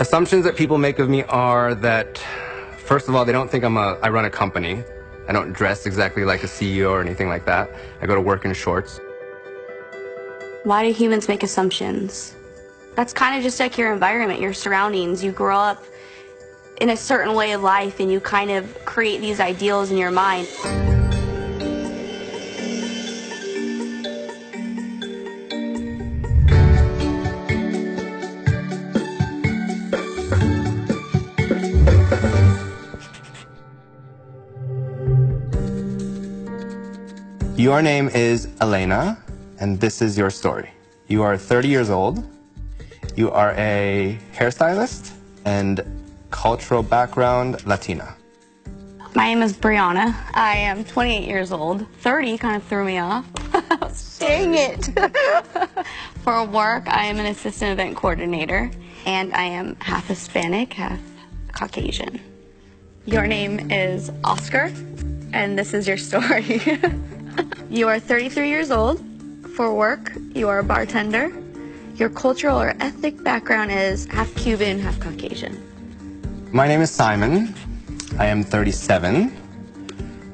Assumptions that people make of me are that, first of all, they don't think I run a company. I don't dress exactly like a CEO or anything like that. I go to work in shorts. Why do humans make assumptions? That's kind of just like your environment, your surroundings. You grow up in a certain way of life and you kind of create these ideals in your mind. Your name is Elena, and this is your story. You are 30 years old. You are a hairstylist and cultural background Latina. My name is Brianna. I am 28 years old. 30 kind of threw me off. Dang it. For work, I am an assistant event coordinator, and I am half Hispanic, half Caucasian. Your name is Oscar, and this is your story. You are 33 years old. For work, you are a bartender. Your cultural or ethnic background is half Cuban, half Caucasian. My name is Simon. I am 37,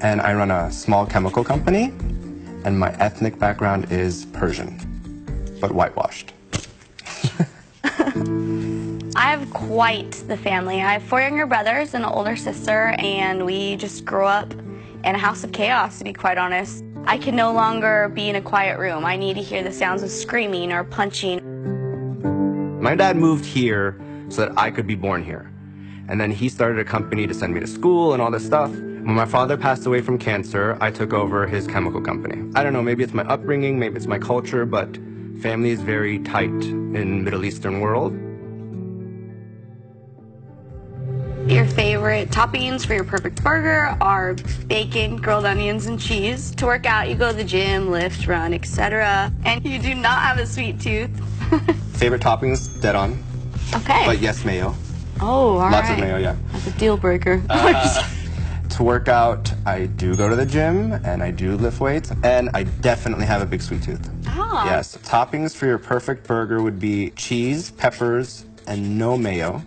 and I run a small chemical company, and my ethnic background is Persian, but whitewashed. I have quite the family. I have 4 younger brothers and an older sister, and we just grew up in a house of chaos, to be quite honest. I can no longer be in a quiet room. I need to hear the sounds of screaming or punching. My dad moved here so that I could be born here. And then he started a company to send me to school and all this stuff. When my father passed away from cancer, I took over his chemical company. I don't know, maybe it's my upbringing, maybe it's my culture, but family is very tight in Middle Eastern world. Your favorite toppings for your perfect burger are bacon, grilled onions, and cheese. To work out, you go to the gym, lift, run, etc. And you do not have a sweet tooth. Favorite toppings, dead on. Okay. But yes, mayo. Oh, all right. Lots of mayo, yeah. That's a deal breaker. To work out, I do go to the gym, and I do lift weights, and I definitely have a big sweet tooth. Oh. Yes. Toppings for your perfect burger would be cheese, peppers, and no mayo.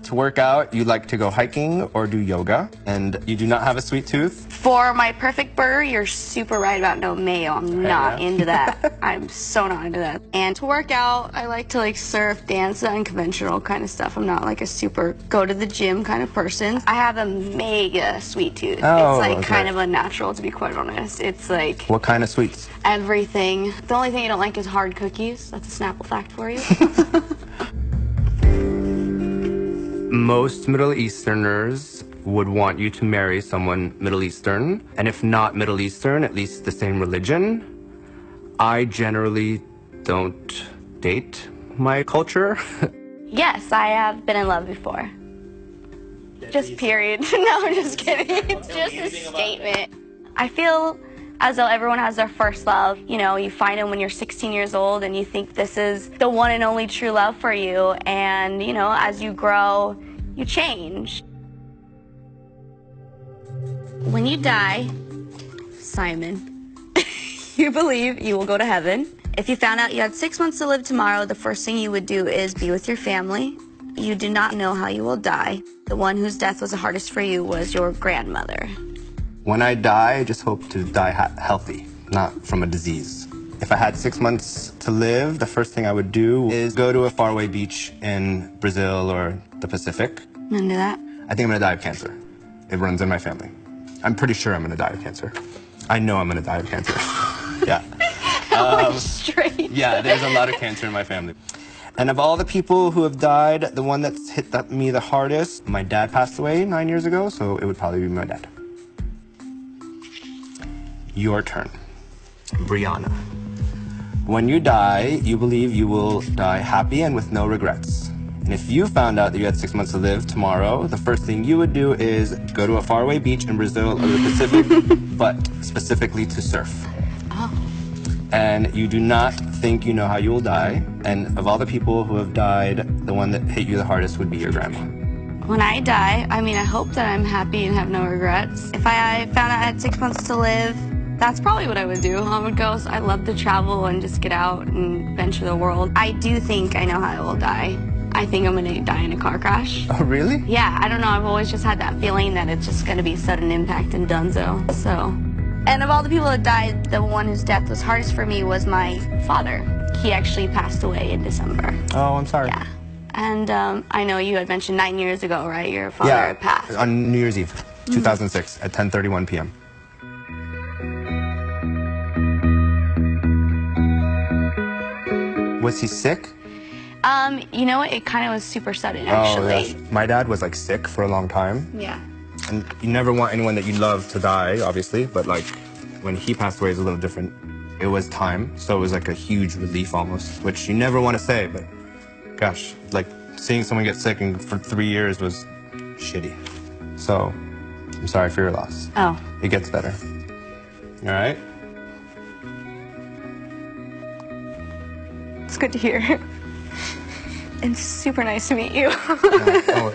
To work out, you like to go hiking or do yoga, and you do not have a sweet tooth. For my perfect burger, you're super right about no mayo. I'm not into that. I'm so not into that. And to work out, I like to surf, dance, the unconventional kind of stuff. I'm not like a super go to the gym kind of person. I have a mega sweet tooth. Oh, it's kind of unnatural, to be quite honest. It's like What kind of sweets? everything. The only thing I don't like is hard cookies. That's a Snapple fact for you. Most Middle Easterners would want you to marry someone Middle Eastern, and if not Middle Eastern, at least the same religion. I generally don't date my culture. Yes, I have been in love before. Just period. No, I'm just kidding. It's just a statement. I feel as though everyone has their first love. You know, you find them when you're 16 years old and you think this is the one and only true love for you. And, you know, as you grow, you change. When you die, Simon, you believe you will go to heaven. If you found out you had 6 months to live tomorrow, the first thing you would do is be with your family. You do not know how you will die. The one whose death was the hardest for you was your grandmother. When I die, I just hope to die healthy, not from a disease. If I had 6 months to live, the first thing I would do is go to a faraway beach in Brazil or the Pacific. Into that? I think I'm gonna die of cancer. It runs in my family. I'm pretty sure I'm gonna die of cancer. I know I'm gonna die of cancer. Yeah. Straight. Yeah, there's a lot of cancer in my family. And of all the people who have died, the one that's hit me the hardest, my dad passed away 9 years ago, so it would probably be my dad. Your turn. Brianna. When you die, you believe you will die happy and with no regrets. And if you found out that you had 6 months to live tomorrow, the first thing you would do is go to a faraway beach in Brazil or the Pacific, but specifically to surf. Oh. And you do not think you know how you will die. And of all the people who have died, the one that hit you the hardest would be your grandma. When I die, I mean, I hope that I'm happy and have no regrets. If I found out I had 6 months to live, that's probably what I would do. I would go, I love to travel and just get out and venture the world. I do think I know how I will die. I think I'm gonna die in a car crash. Oh, really? Yeah, I don't know. I've always just had that feeling that it's just gonna be sudden impact and donezo. So, and of all the people that died, the one whose death was hardest for me was my father. He actually passed away in December. Oh, I'm sorry. Yeah. And I know you had mentioned 9 years ago, right? Your father had passed. On New Year's Eve, 2006, at 10:31 p.m. Was he sick? You know what? It kind of was super sudden, actually. Oh, yes. My dad was like sick for a long time. Yeah. And you never want anyone that you love to die, obviously, but like when he passed away, it was a little different. It was time, so it was like a huge relief almost, which you never want to say, but gosh, like seeing someone get sick and for 3 years was shitty. So I'm sorry for your loss. Oh. It gets better. All right? It's good to hear. And super nice to meet you. Oh.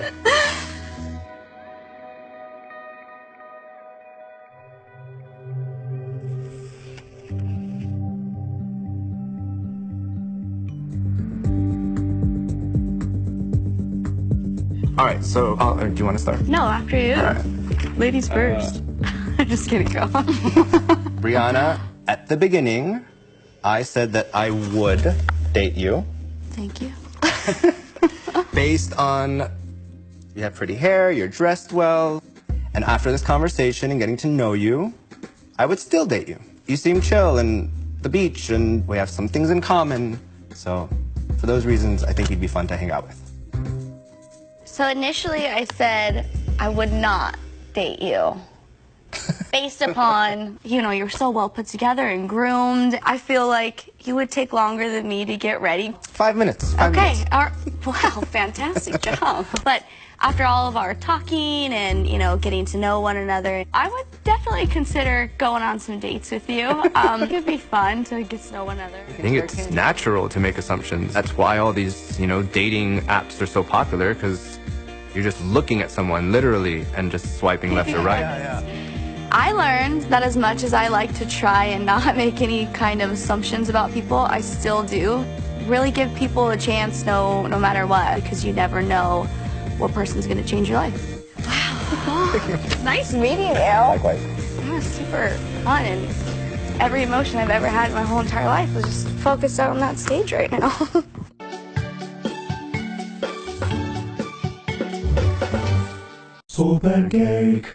All right, so do you want to start? No, after you. All right. Ladies first. I'm just kidding, go. Brianna, at the beginning, I said that I would date you. Thank you. Based on you have pretty hair, you're dressed well, and after this conversation and getting to know you, I would still date you. You seem chill and the beach, and we have some things in common. So for those reasons, I think you'd be fun to hang out with. So initially I said I would not date you. Based upon, you know, you're so well put together and groomed. I feel like you would take longer than me to get ready. 5 minutes. 5 Okay, minutes. wow, fantastic job. But after all of our talking and, you know, getting to know one another, I would definitely consider going on some dates with you. It would be fun to get to know one another. I think it's natural to make assumptions. That's why all these, you know, dating apps are so popular, because you're just looking at someone literally and just swiping left or right. I learned that as much as I like to try and not make any kind of assumptions about people, I still do. Really give people a chance no matter what, because you never know what person's going to change your life. Wow. Nice meeting you. Likewise. That was super fun, and every emotion I've ever had in my whole entire life was just focused out on that stage right now. Super Cake.